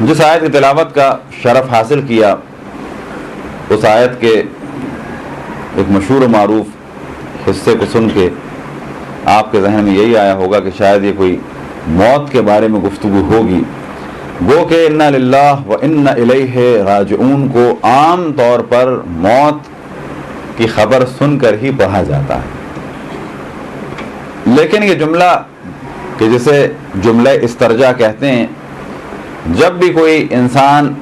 جس آیت کی تلاوت کا شرف حاصل کیا اس آیت کے ایک مشہور و معروف حصے کو سن کے آپ کے ذہن میں یہی آیا ہوگا کہ شاید یہ کوئی موت کے بارے میں گفتگو ہوگی. گو کہ انا للہ و انا الیہ راجعون کو عام طور پر موت کی خبر سن کر ہی پڑھا جاتا ہے، لیکن یہ جملہ کہ جسے جملہ استرجاع کہتے ہیں، جب بھی کوئی انسان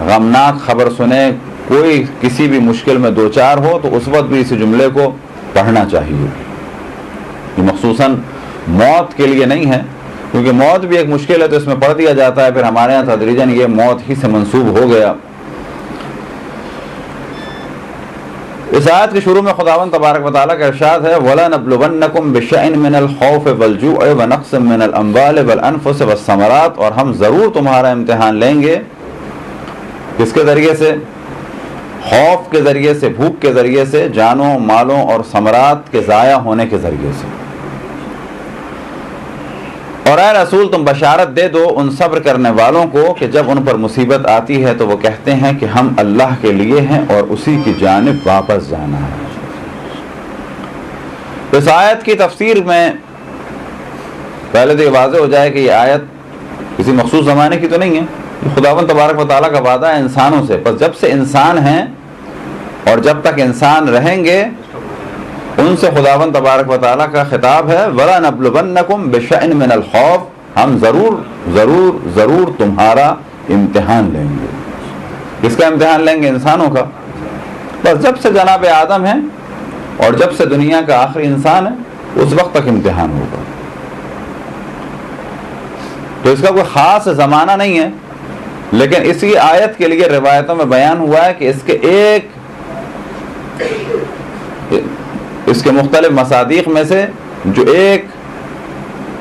غمناک خبر سنے، کوئی کسی بھی مشکل میں دوچار ہو، تو اس وقت بھی اس جملے کو پڑھنا چاہیے. یہ مخصوصاً موت کے لیے نہیں ہے، کیونکہ موت بھی ایک مشکل ہے تو اس میں پڑھ دیا جاتا ہے، پھر ہمارے یہاں تدریجاً یہ موت ہی سے منسوب ہو گیا. اس آیت کے شروع میں خداوند تبارک و تعالیٰ کا ارشاد ہے وَلَنَبْلُوَنَّكُمْ بِشَيْءٍ مِّنَ الْخَوْفِ وَالْجُوعِ وَنَقْصٍ مِّنَ الْأَمْوَالِ وَالْأَنفُسِ وَالثَّمَرَاتِ، اور ہم ضرور تمہارا امتحان لیں گے. کس کے ذریعے سے؟ خوف کے ذریعے سے، بھوک کے ذریعے سے، جانوں، مالوں اور ثمرات کے ضائع ہونے کے ذریعے سے. اور اے رسول تم بشارت دے دو ان صبر کرنے والوں کو کہ جب ان پر مصیبت آتی ہے تو وہ کہتے ہیں کہ ہم اللہ کے لیے ہیں اور اسی کی جانب واپس جانا ہے. اس آیت کی تفسیر میں پہلے تو یہ واضح ہو جائے کہ یہ آیت کسی مخصوص زمانے کی تو نہیں ہے، یہ خداوند تبارک و تعالیٰ کا وعدہ ہے انسانوں سے. پس جب سے انسان ہیں اور جب تک انسان رہیں گے ان سے خداوند تبارک و تعالیٰ کا خطاب ہے وَلَنَبْلُوَنَّكُمْ بِشَيْءٍ مِّنَ الْخَوْفِ، ہم ضرور تمہارا امتحان لیں گے. کس کا امتحان لیں گے؟ انسانوں کا. بس جب سے جناب آدم ہے اور جب سے دنیا کا آخری انسان ہے اس وقت تک امتحان ہوگا. تو اس کا کوئی خاص زمانہ نہیں ہے، لیکن اسی آیت کے لیے روایتوں میں بیان ہوا ہے کہ اس کے مختلف مصادیق میں سے جو ایک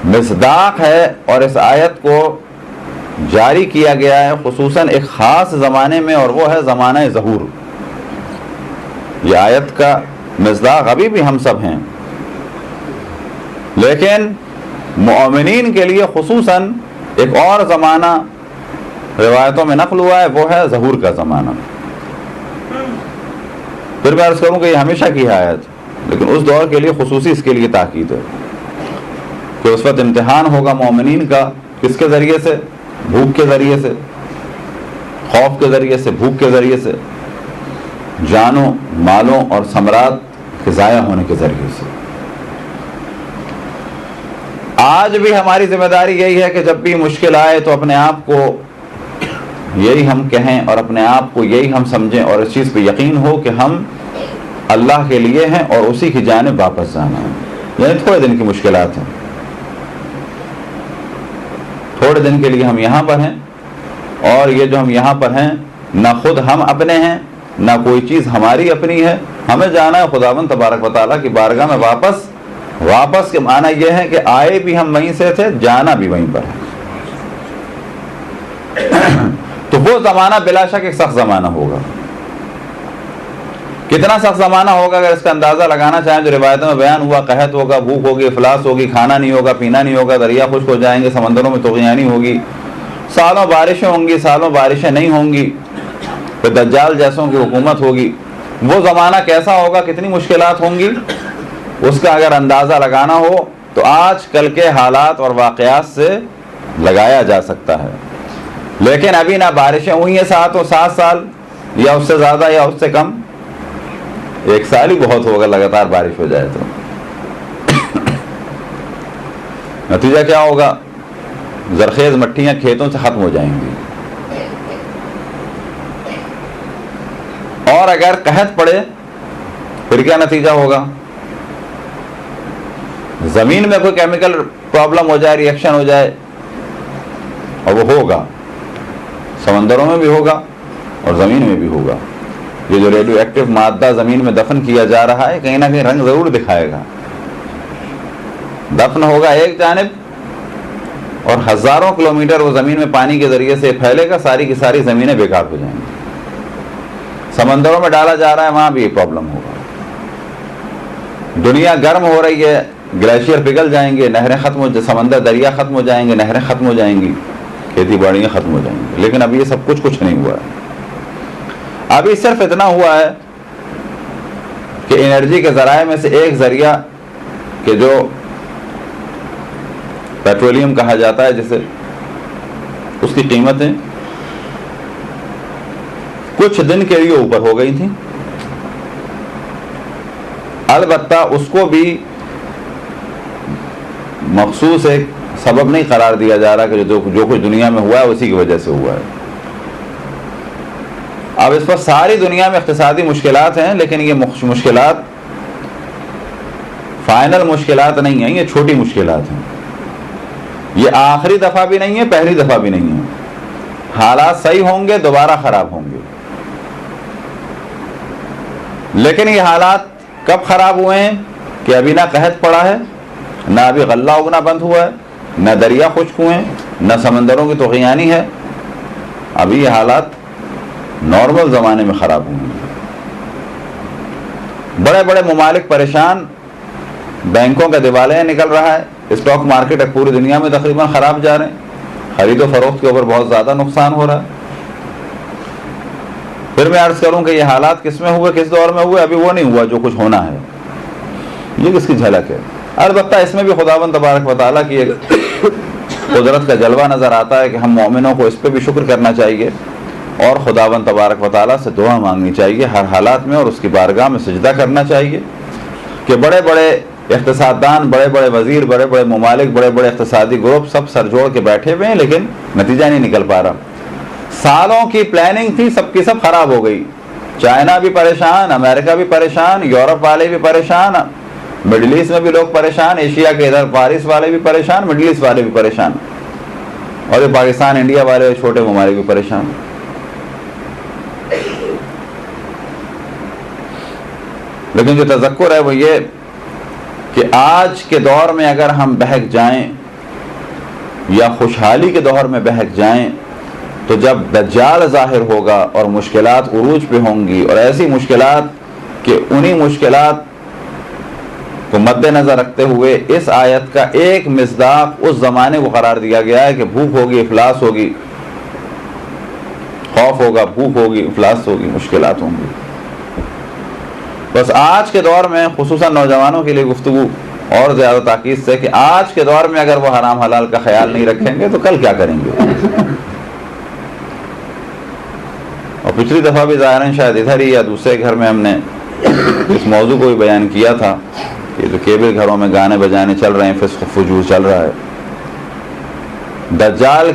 مصداق ہے اور اس آیت کو جاری کیا گیا ہے خصوصاً ایک خاص زمانے میں، اور وہ ہے زمانہ ظہور. یہ آیت کا مصداق ابھی بھی ہم سب ہیں، لیکن مومنین کے لیے خصوصاً ایک اور زمانہ روایتوں میں نقل ہوا ہے، وہ ہے ظہور کا زمانہ. پھر میں عرض کروں کہ یہ ہمیشہ کی آیت، لیکن اس دور کے لیے خصوصی اس کے لیے تاکید ہے کہ اس وقت امتحان ہوگا مومنین کا. کس کے ذریعے سے؟ بھوک کے ذریعے سے، خوف کے ذریعے سے، بھوک کے ذریعے سے، جانوں، مالوں اور ثمرات کے ضائع ہونے کے ذریعے سے. آج بھی ہماری ذمہ داری یہی ہے کہ جب بھی مشکل آئے تو اپنے آپ کو یہی ہم کہیں اور اپنے آپ کو یہی ہم سمجھیں اور اس چیز پہ یقین ہو کہ ہم اللہ کے لیے ہیں اور اسی کی جانب واپس جانا ہے. یعنی تھوڑے دن کی مشکلات ہیں، تھوڑے دن کے لیے ہم یہاں پر ہیں، اور یہ جو ہم یہاں پر ہیں نہ خود ہم اپنے ہیں نہ کوئی چیز ہماری اپنی ہے. ہمیں جانا ہے خداوند تبارک و تعالیٰ کی بارگاہ میں واپس. واپس کے معنی یہ ہے کہ آئے بھی ہم وہیں سے تھے، جانا بھی وہیں پر ہے. تو وہ زمانہ بلا شک ایک سخت زمانہ ہوگا. کتنا سخت زمانہ ہوگا اگر اس کا اندازہ لگانا چاہیں جو روایتوں میں بیان ہوا، قحط ہوگا، بھوک ہوگی، افلاس ہوگی، کھانا نہیں ہوگا، پینا نہیں ہوگا، دریا خشک ہو جائیں گے، سمندروں میں طغیانی ہوگی، سالوں بارشیں ہوں گی، سالوں بارشیں نہیں ہوں گی، پھر دجال جیسوں کی حکومت ہوگی. وہ زمانہ کیسا ہوگا، کتنی مشکلات ہوں گی، اس کا اگر اندازہ لگانا ہو تو آج کل کے حالات اور واقعات سے لگایا جا سکتا ہے. لیکن ابھی نہ بارشیں ہوئی ہیں 7 سال یا اس سے زیادہ یا اس سے کم. 1 سال ہی بہت ہوگا لگاتار بارش ہو جائے تو. نتیجہ کیا ہوگا؟ زرخیز مٹیاں کھیتوں سے ختم ہو جائیں گی. اور اگر قحط پڑے پھر کیا نتیجہ ہوگا؟ زمین میں کوئی کیمیکل پرابلم ہو جائے، ریئیکشن ہو جائے، اور وہ ہوگا، سمندروں میں بھی ہوگا اور زمین میں بھی ہوگا. یہ جو ریڈیو ایکٹیو مادہ زمین میں دفن کیا جا رہا ہے کہیں نہ کہیں رنگ ضرور دکھائے گا. دفن ہوگا ایک جانب اور ہزاروں کلومیٹر وہ زمین میں پانی کے ذریعے سے پھیلے گا، ساری کی ساری زمینیں بیکار ہو جائیں گی. سمندروں میں ڈالا جا رہا ہے، وہاں بھی یہ پرابلم ہوگا. دنیا گرم ہو رہی ہے، گلیشیئر پگھل جائیں گے، نہریں ختم ہو، سمندر دریا ختم ہو جائیں گے، نہریں ختم ہو جائیں گی. کھیتی باڑیاں ختم ہو جائیں گی. لیکن اب یہ سب کچھ نہیں ہوا ہے. ابھی صرف اتنا ہوا ہے کہ انرجی کے ذرائع میں سے ایک ذریعہ کہ جو پیٹرولیم کہا جاتا ہے جسے، اس کی قیمتیں کچھ دن کے لیے اوپر ہو گئی تھیں. البتہ اس کو بھی مخصوص ایک سبب نہیں قرار دیا جا رہا کہ جو کچھ دنیا میں ہوا ہے اسی کی وجہ سے ہوا ہے. اب اس پر ساری دنیا میں اقتصادی مشکلات ہیں، لیکن یہ مشکلات فائنل مشکلات نہیں ہیں، یہ چھوٹی مشکلات ہیں. یہ آخری دفعہ بھی نہیں ہے، پہلی دفعہ بھی نہیں ہے. حالات صحیح ہوں گے، دوبارہ خراب ہوں گے. لیکن یہ حالات کب خراب ہوئے ہیں کہ ابھی نہ قحط پڑا ہے، نہ ابھی غلہ اگنا بند ہوا ہے، نہ دریا خشک ہوئے ہیں، نہ سمندروں کی طغیانی ہے. ابھی یہ حالات نارمل زمانے میں خراب ہوئے ہیں. بڑے بڑے ممالک پریشان، بینکوں کا دیوالیہ نکل رہا ہے، اسٹاک مارکیٹ پوری دنیا میں تقریباً خراب جا رہے ہیں، خرید و فروخت کے اوپر بہت زیادہ نقصان ہو رہا ہے. پھر میں عرض کروں کہ یہ حالات کس میں ہوئے، کس دور میں ہوئے؟ ابھی وہ نہیں ہوا جو کچھ ہونا ہے. یہ کس کی جھلک ہے؟ البتہ اس میں بھی خداوند تبارک و تعالیٰ کی ایک قدرت کا جلوہ نظر آتا ہے کہ ہم مومنوں کو اس پہ بھی شکر کرنا چاہیے اور خداوند تبارک و تعالیٰ سے دعا مانگنی چاہیے ہر حالات میں، اور اس کی بارگاہ میں سجدہ کرنا چاہیے کہ بڑے بڑے اقتصاددان، بڑے بڑے وزیر، بڑے بڑے ممالک، بڑے بڑے اقتصادی گروپ سب سر جوڑ کے بیٹھے ہوئے ہیں، لیکن نتیجہ نہیں نکل پا رہا. سالوں کی پلاننگ تھی، سب کی سب خراب ہو گئی. چائنا بھی پریشان، امریکہ بھی پریشان، یورپ والے بھی پریشان، مڈل ایسٹ میں بھی لوگ پریشان، ایشیا کے ادھر فارس والے بھی پریشان، مڈل ایسٹ والے بھی پریشان، اور یہ پاکستان انڈیا والے چھوٹے ممالک بھی پریشان. لیکن جو تذکر ہے وہ یہ کہ آج کے دور میں اگر ہم بہک جائیں یا خوشحالی کے دور میں بہک جائیں تو جب دجال ظاہر ہوگا اور مشکلات عروج پہ ہوں گی، اور ایسی مشکلات کہ انہی مشکلات کو مد نظر رکھتے ہوئے اس آیت کا ایک مصداق اس زمانے کو قرار دیا گیا ہے کہ بھوک ہوگی، افلاس ہوگی، خوف ہوگا، بھوک ہوگی، افلاس ہوگی، مشکلات ہوں گی. بس آج کے دور میں خصوصاً نوجوانوں کے لیے گفتگو اور زیادہ تاکید سے کہ آج کے دور میں اگر وہ حرام حلال کا خیال نہیں رکھیں گے تو کل کیا کریں گے. اور پچھلی دفعہ بھی ظاہراً شاید ادھر ہی یا دوسرے گھر میں ہم نے اس موضوع کو بھی بیان کیا تھا کہ جو کیبل گھروں میں گانے بجانے چل رہے ہیں، فسق و فجور چل رہا ہے. دجال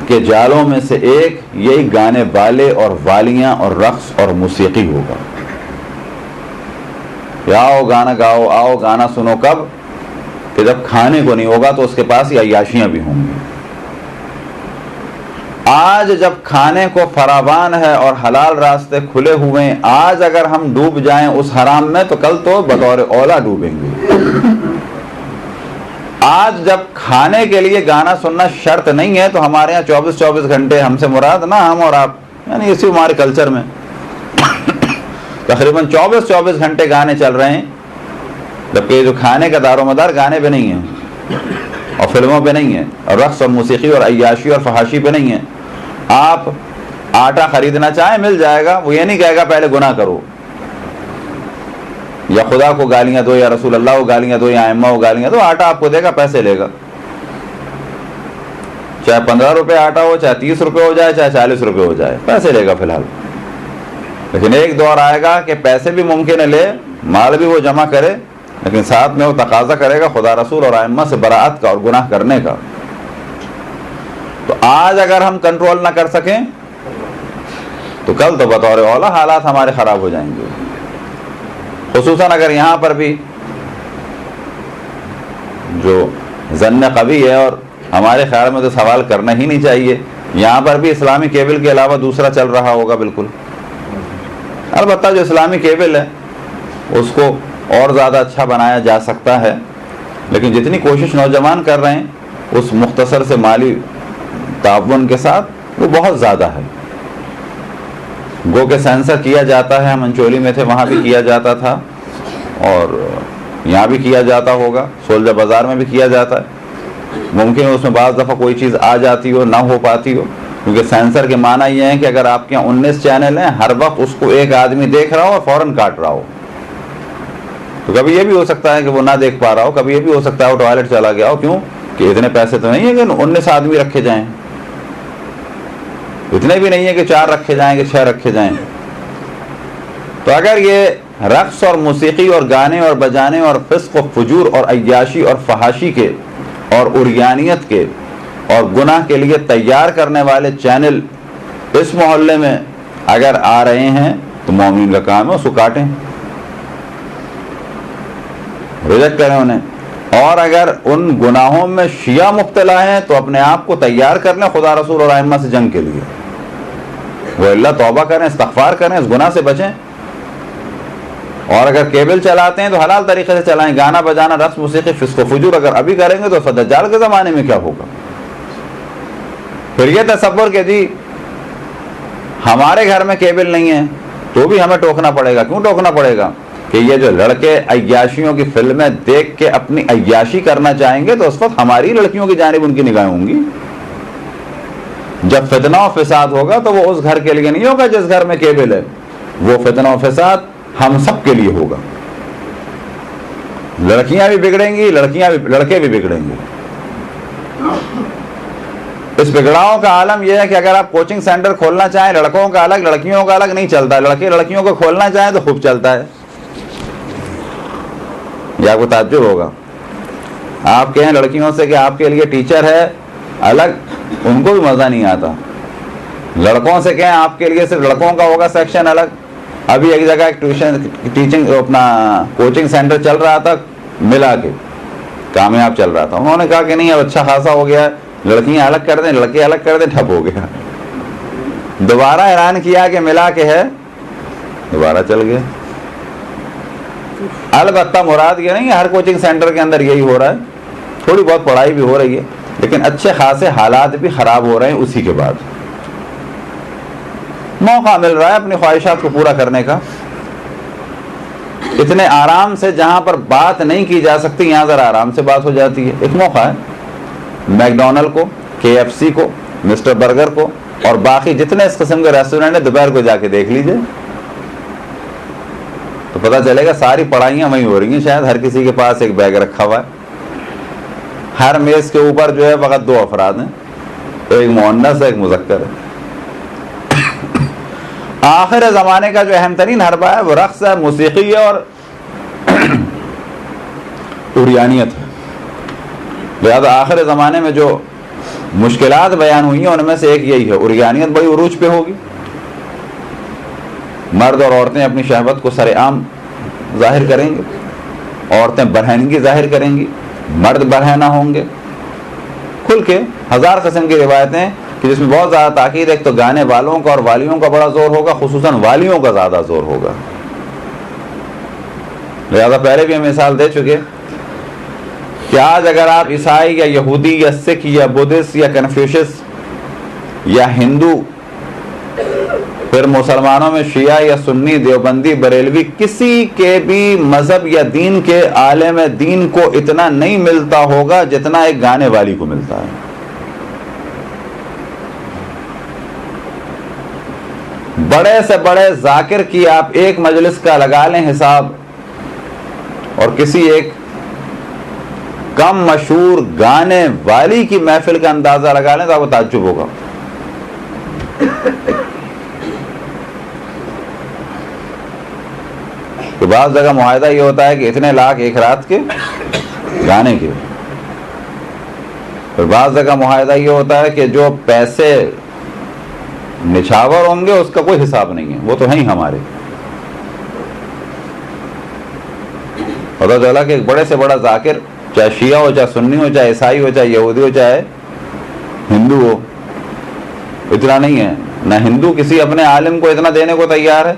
کے جالوں میں سے ایک یہی گانے والے اور والیاں اور رقص اور موسیقی ہوگا. آؤ گانا گاؤ، آؤ گانا سنو. کب؟ کہ جب کھانے کو نہیں ہوگا تو اس کے پاس یہ عیاشیاں بھی ہوں گی. آج جب کھانے کو فراوان ہے اور حلال راستے کھلے ہوئے ہیں، آج اگر ہم ڈوب جائیں اس حرام میں تو کل تو بطور اولا ڈوبیں گے. آج جب کھانے کے لیے گانا سننا شرط نہیں ہے تو ہمارے یہاں 24 گھنٹے، ہم سے مراد نہ ہم اور آپ، یعنی اسی ہمارے کلچر میں تقریباً 24 گھنٹے گانے چل رہے ہیں، جبکہ جو کھانے کا دار و مدار گانے پہ نہیں ہے اور فلموں پہ نہیں ہے اور رقص اور موسیقی اور عیاشی اور فحاشی پہ نہیں ہے. آپ آٹا خریدنا چاہیں مل جائے گا، وہ یہ نہیں کہے گا پہلے گناہ کرو یا خدا کو گالیاں دو یا رسول اللہ کو گالیاں دو یا ائمہ کو گالیاں دو. آٹا آپ کو دے گا، پیسے لے گا، چاہے 15 روپے آٹا ہو، چاہے 30 روپے ہو جائے، چاہے 40 روپے ہو جائے، پیسے لے گا فی الحال. لیکن ایک دور آئے گا کہ پیسے بھی ممکن ہے لے، مال بھی وہ جمع کرے، لیکن ساتھ میں وہ تقاضا کرے گا خدا رسول اور ائمہ سے براءت کا اور گناہ کرنے کا. تو آج اگر ہم کنٹرول نہ کر سکیں تو کل تو بطور اولا حالات ہمارے خراب ہو جائیں گے. خصوصاً اگر یہاں پر بھی جو ظن قوی ہے، اور ہمارے خیال میں تو سوال کرنا ہی نہیں چاہیے، یہاں پر بھی اسلامی کیبل کے علاوہ دوسرا چل رہا ہوگا بالکل. البتہ جو اسلامی کیبل ہے اس کو اور زیادہ اچھا بنایا جا سکتا ہے، لیکن جتنی کوشش نوجوان کر رہے ہیں اس مختصر سے مالی تعاون کے ساتھ وہ بہت زیادہ ہے. گو کہ سینسر کیا جاتا ہے، منچولی میں تھے وہاں بھی کیا جاتا تھا اور یہاں بھی کیا جاتا ہوگا، سولجر بازار میں بھی کیا جاتا ہے. ممکن ہے اس میں بعض دفعہ کوئی چیز آ جاتی ہو، نہ ہو پاتی ہو، کیونکہ سینسر کے معنی یہ ہے کہ اگر آپ کے یہاں 19 چینل ہیں، ہر وقت اس کو ایک آدمی دیکھ رہا ہو اور فوراً کاٹ رہا ہو، تو کبھی یہ بھی ہو سکتا ہے کہ وہ نہ دیکھ پا رہا ہو، کبھی یہ بھی ہو سکتا ہے وہ ٹوائلٹ چلا گیا ہو. کیوں کہ اتنے پیسے تو نہیں ہے کہ 19 آدمی رکھے جائیں، اتنے بھی نہیں ہے کہ 4 رکھے جائیں کہ 6 رکھے جائیں. تو اگر یہ رقص اور موسیقی اور گانے اور بجانے اور فسق و فجور اور عیاشی اور فحاشی کے اور عریانیت کے اور گناہ کے لیے تیار کرنے والے چینل اس محلے میں اگر آ رہے ہیں تو مومن کا کام ہے اس کو کاٹیں، ریجیکٹ کریں انہیں. اور اگر ان گناہوں میں شیعہ مبتلا ہیں تو اپنے آپ کو تیار کر لیں خدا رسول اور ائمہ سے جنگ کے لیے، وہ اللہ توبہ کریں، استغفار کریں، اس گناہ سے بچیں. اور اگر کیبل چلاتے ہیں تو حلال طریقے سے چلائیں. گانا بجانا، رقص موسیقی، فسق و فجور اگر ابھی کریں گے تو دجال کے زمانے میں کیا ہوگا؟ پھر یہ تصور کہ جی ہمارے گھر میں کیبل نہیں ہے تو بھی ہمیں ٹوکنا پڑے گا. کیوں ٹوکنا پڑے گا؟ کہ یہ جو لڑکے عیاشیوں کی فلمیں دیکھ کے اپنی عیاشی کرنا چاہیں گے تو اس وقت ہماری لڑکیوں کی جانب ان کی نگاہیں ہوں گی. جب فتنہ و فساد ہوگا تو وہ اس گھر کے لیے نہیں ہوگا جس گھر میں کیبل ہے، وہ فتنہ و فساد ہم سب کے لیے ہوگا. لڑکیاں بھی بگڑیں گی، لڑکے بھی بگڑیں گے. اس بگڑاؤ کا عالم یہ ہے کہ اگر آپ کوچنگ سینٹر کھولنا چاہیں لڑکوں کا الگ لڑکیوں کا الگ نہیں چلتا، لڑکے لڑکیوں کو کھولنا چاہیں تو خوب چلتا ہے. یہ آپ کو تعجب ہوگا. آپ کہیں لڑکیوں سے کہ آپ کے لیے ٹیچر ہے الگ، ان کو بھی مزہ نہیں آتا. لڑکوں سے کہیں آپ کے لیے صرف لڑکوں کا ہوگا سیکشن الگ. ابھی ایک جگہ ایک ٹیچنگ اپنا کوچنگ سینٹر چل رہا تھا، ملا کے کامیاب چل رہا تھا. انہوں نے کہا کہ نہیں اب اچھا خاصا ہو گیا، لڑکیاں الگ کر دیں لڑکے الگ کر دیں، ٹھپ ہو گیا. دوبارہ اعلان کیا کہ ملا کے ہے، دوبارہ چل گیا. البتہ مراد یہ نہیں ہر کوچنگ سینٹر کے اندر یہی ہو رہا ہے، تھوڑی بہت پڑھائی بھی ہو رہی ہے لیکن اچھے خاصے حالات بھی خراب ہو رہے ہیں. اسی کے بعد موقع مل رہا ہے اپنی خواہشات کو پورا کرنے کا. اتنے آرام سے جہاں پر بات نہیں کی جا سکتی یہاں ذرا آرام سے بات ہو جاتی ہے. ایک موقع ہے. میکڈونلڈ کو، KFC کو، مسٹر برگر کو اور باقی جتنے اس قسم کے ریسٹورینٹ ہیں دوپہر کو جا کے دیکھ لیجئے تو پتہ چلے گا ساری پڑھائیاں وہیں ہو رہی ہیں. شاید ہر کسی کے پاس ایک بیگ رکھا ہوا ہے، ہر میز کے اوپر جو ہے فقط 2 افراد ہیں، ایک مؤنث ہے ایک مذکر ہے. آخر زمانے کا جو اہم ترین حربہ ہے وہ رقص ہے، موسیقی ہے اور عریانیت ہے. لہذا آخر زمانے میں جو مشکلات بیان ہوئی ہیں ان میں سے ایک یہی ہے، عریانیت بڑی عروج پہ ہوگی. مرد اور عورتیں اپنی شہوت کو سر عام ظاہر کریں گے، عورتیں برہنگی ظاہر کریں گی، مرد برہنہ ہوں گے کھل کے. 1000 قسم کی روایتیں کہ جس میں بہت زیادہ تاکید ہے. ایک تو گانے والوں کا اور والیوں کا بڑا زور ہوگا، خصوصاً والیوں کا زیادہ زور ہوگا. لہذا پہلے بھی ہم مثال دے چکے کہ آج اگر آپ عیسائی یا یہودی یا سکھ یا بدھسٹ یا کنفیوشس یا ہندو، پھر مسلمانوں میں شیعہ یا سنی، دیوبندی، بریلوی، کسی کے بھی مذہب یا دین کے عالم دین کو اتنا نہیں ملتا ہوگا جتنا ایک گانے والی کو ملتا ہے. بڑے سے بڑے ذاکر کی آپ ایک مجلس کا لگا لیں حساب اور کسی ایک کم مشہور گانے والی کی محفل کا اندازہ لگا لیں تو آپ کو تعجب ہوگا. تو بعض جگہ معاہدہ یہ ہوتا ہے کہ اتنے لاکھ ایک رات کے گانے کے، پھر بعض جگہ معاہدہ یہ ہوتا ہے کہ جو پیسے نچھاور ہوں گے اس کا کوئی حساب نہیں ہے، وہ تو ہیں ہی ہمارے. پتہ چلا کہ ایک بڑے سے بڑا ذاکر چاہے شیعہ ہو، چاہے سنی ہو، چاہے عیسائی ہو، چاہے یہودی ہو، چاہے ہندو ہو، اتنا نہیں ہے. نہ ہندو کسی اپنے عالم کو اتنا دینے کو تیار ہے.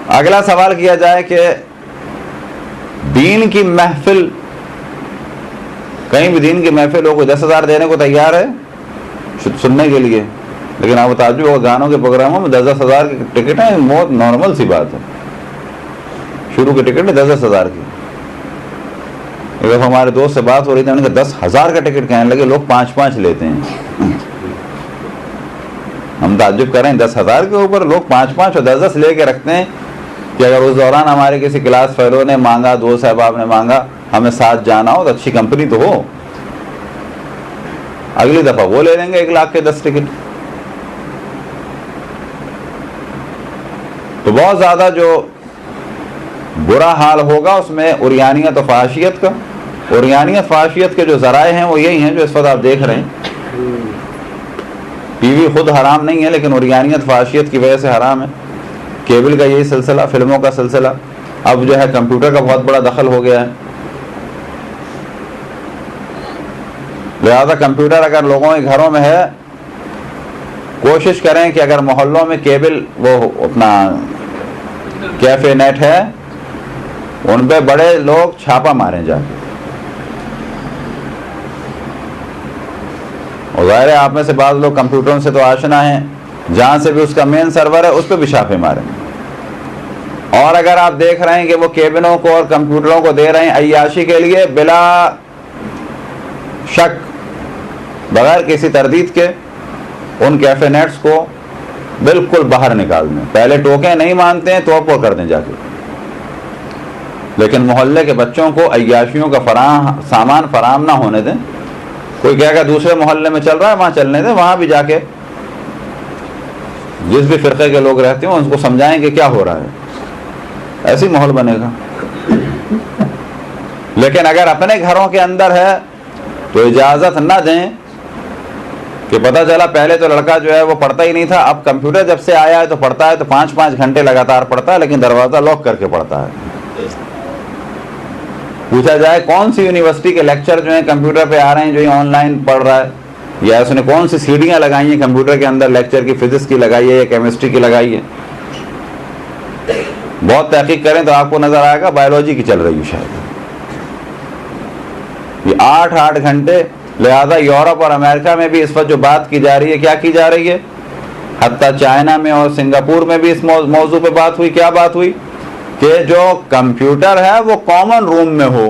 اگلا سوال کیا جائے کہ دین کی محفل، کہیں بھی دین کی محفل ہو، کوئی 10,000 دینے کو تیار ہے سننے کے لیے، لیکن آپ تعجب ہوگا گانوں کے پروگراموں میں 10,000 کی ٹکٹ ہیں. بہت نارمل سی بات ہے، شروع کی ٹکٹ ہے 10,000 کی. ایک دفعہ ہمارے دوست سے بات ہو رہی تھی، انہوں نے کہا 10,000 کا ٹکٹ، کہنے لگے لوگ 5-5 لیتے ہیں. ہم تعجب کر رہے ہیں 10,000 کے اوپر لوگ 5-5 اور 10-10 لے کے رکھتے ہیں کہ اگر اس دوران ہمارے کسی کلاس فیلو نے مانگا، دوست صاحب نے مانگا ہمیں ساتھ جانا ہو تو اچھی کمپنی تو ہو، اگلی دفعہ وہ لے لیں گے 1 لاکھ کے 10 ٹکٹ. تو بہت زیادہ جو برا حال ہوگا اس میں عریانیت و فحاشیت کا. عریانیت فحاشیت کے جو ذرائع ہیں وہ یہی ہیں جو اس وقت آپ دیکھ رہے ہیں. ٹی وی خود حرام نہیں ہے لیکن عریانیت فحاشیت کی وجہ سے حرام ہے. کیبل کا یہی سلسلہ، فلموں کا سلسلہ، اب جو ہے کمپیوٹر کا بہت بڑا دخل ہو گیا ہے. لہذا کمپیوٹر اگر لوگوں کے گھروں میں ہے، کوشش کریں کہ اگر محلوں میں کیبل وہ اپنا کیفے نیٹ ہے ان پہ بڑے لوگ چھاپا ماریں جا کے. اور ظاہر ہے آپ میں سے بعض لوگ کمپیوٹروں سے تو آشنا ہیں، جہاں سے بھی اس کا مین سرور ہے اس پہ بھی چھاپے ماریں. اور اگر آپ دیکھ رہے ہیں کہ وہ کیبنوں کو اور کمپیوٹروں کو دے رہے ہیں عیاشی کے لیے، بلا شک بغیر کسی تردید کے ان کیفے نیٹس کو بالکل باہر نکال دیں. پہلے ٹوکیں نہیں مانتے ہیں تو وہ کر دیں جا کے، لیکن محلے کے بچوں کو عیاشیوں کا سامان فراہم نہ ہونے دیں. کوئی کہے گا دوسرے محلے میں چل رہا ہے وہاں چلنے دیں، وہاں بھی جا کے جس بھی فرقے کے لوگ رہتے ہیں ان کو سمجھائیں کہ کیا ہو رہا ہے، ایسی ماحول بنے گا. لیکن اگر اپنے گھروں کے اندر ہے تو اجازت نہ دیں کہ پتہ چلا پہلے تو لڑکا جو ہے وہ پڑھتا ہی نہیں تھا، اب کمپیوٹر جب سے آیا ہے تو پڑھتا ہے، تو 5-5 گھنٹے لگاتار پڑھتا ہے لیکن دروازہ لاک کر کے پڑھتا ہے. پوچھا جائے کون سی یونیورسٹی کے لیکچر جو ہیں کمپیوٹر پہ آ رہے ہیں جو یہ آن لائن پڑھ رہا ہے، یا اس نے کون سی سیڑھیاں لگائی ہیں کمپیوٹر کے اندر لیکچر کی، فزکس کی لگائی ہے یا کیمسٹری کی لگائی ہے. بہت تحقیق کریں تو آپ کو نظر آئے گا بایولوجی کی چل رہی ہے شاید. یہ 8 گھنٹے. لہذا یورپ اور امریکہ میں بھی اس وقت جو بات کی جا رہی ہے، کیا کی جا رہی ہے، حتیٰ چائنا میں اور سنگاپور میں بھی اس موضوع پہ بات ہوئی. کیا بات ہوئی کہ جو کمپیوٹر ہے وہ کامن روم میں ہو،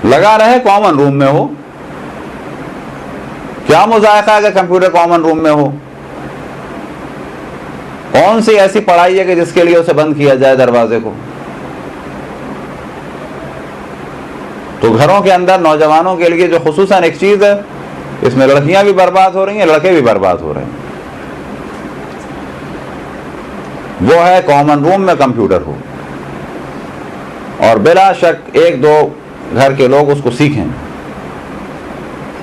لگا رہے کامن روم میں ہو. کیا مذائقہ اگر کمپیوٹر کامن روم میں ہو؟ کون سی ایسی پڑھائی ہے کہ جس کے لیے اسے بند کیا جائے دروازے کو؟ تو گھروں کے اندر نوجوانوں کے لیے جو خصوصاً ایک چیز ہے، اس میں لڑکیاں بھی برباد ہو رہی ہیں، لڑکے بھی برباد ہو رہے ہیں، وہ ہے کامن روم میں کمپیوٹر ہو. اور بلا شک 1-2 گھر کے لوگ اس کو سیکھیں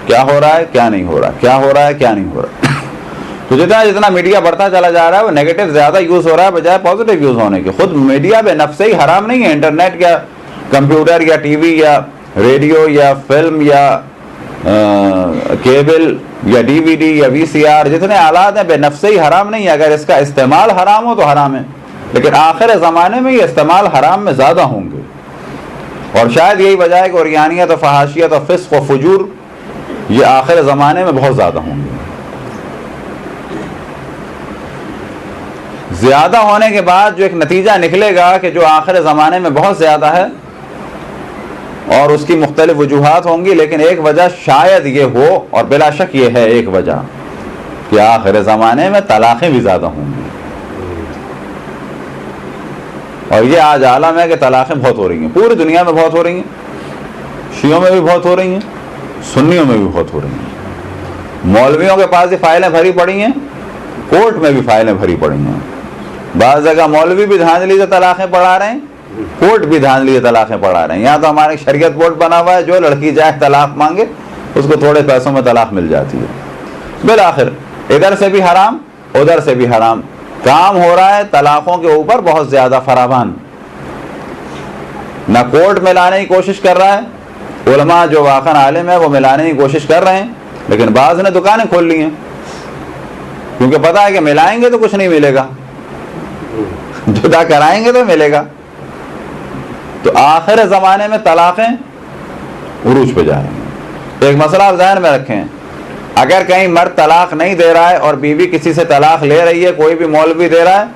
کیا ہو رہا ہے کیا نہیں ہو رہا، کیا ہو رہا ہے کیا نہیں ہو رہا. تو جتنا میڈیا بڑھتا چلا جا رہا ہے وہ نیگیٹو زیادہ یوز ہو رہا ہے بجائے پازیٹیو یوز ہونے کے. خود میڈیا بے نفس ہی حرام نہیں ہے، انٹرنیٹ یا کمپیوٹر یا ٹی وی یا ریڈیو یا فلم یا کیبل یا ڈی وی ڈی یا وی سی آر، جتنے آلات ہیں بے نفس ہی حرام نہیں ہے. اگر اس کا استعمال حرام ہو تو حرام ہے، لیکن آخر زمانے میں یہ استعمال حرام میں زیادہ ہوں گے. اور شاید یہی وجہ ہے کہ عریانیت و فحاشیت و فسق و فجور یہ آخر زمانے میں بہت زیادہ ہوں گے. زیادہ ہونے کے بعد جو ایک نتیجہ نکلے گا کہ جو آخر زمانے میں بہت زیادہ ہے، اور اس کی مختلف وجوہات ہوں گی، لیکن ایک وجہ شاید یہ ہو، اور بلا شک یہ ہے ایک وجہ، کہ آخر زمانے میں طلاقیں بھی زیادہ ہوں گی. اور یہ آج عالم ہے کہ طلاقیں بہت ہو رہی ہیں، پوری دنیا میں بہت ہو رہی ہیں، شیعوں میں بھی بہت ہو رہی ہیں، سنیوں میں بھی بہت ہو رہی ہیں. مولویوں کے پاس بھی فائلیں بھری پڑی ہیں، کورٹ میں بھی فائلیں بھری پڑی ہیں. بعض جگہ مولوی بھی دھاندلی سے طلاقیں پڑھا رہے ہیں، کورٹ بھی دھاندلی سے طلاقیں پڑھا رہے ہیں. یہاں تو ہمارے شریعت بورڈ بنا ہوا ہے، جو لڑکی جائے طلاق مانگے اس کو تھوڑے پیسوں میں طلاق مل جاتی ہے. بالآخر ادھر سے بھی حرام ادھر سے بھی حرام، کام ہو رہا ہے طلاقوں کے اوپر بہت زیادہ فراوان. نہ کورٹ میں لانے کی کوشش کر رہا ہے، علماء جو واقعا عالم ہے وہ ملانے کی کوشش کر رہے ہیں، لیکن بعض نے دکانیں کھول لی ہیں کیونکہ پتہ ہے کہ ملائیں گے تو کچھ نہیں ملے گا، جدا کرائیں گے تو ملے گا. تو آخر زمانے میں طلاقیں عروج پہ جا رہی ہیں. ایک مسئلہ آپ ذہن میں رکھیں، اگر کہیں مرد طلاق نہیں دے رہا ہے اور بیوی کسی سے طلاق لے رہی ہے، کوئی بھی مولوی دے رہا ہے،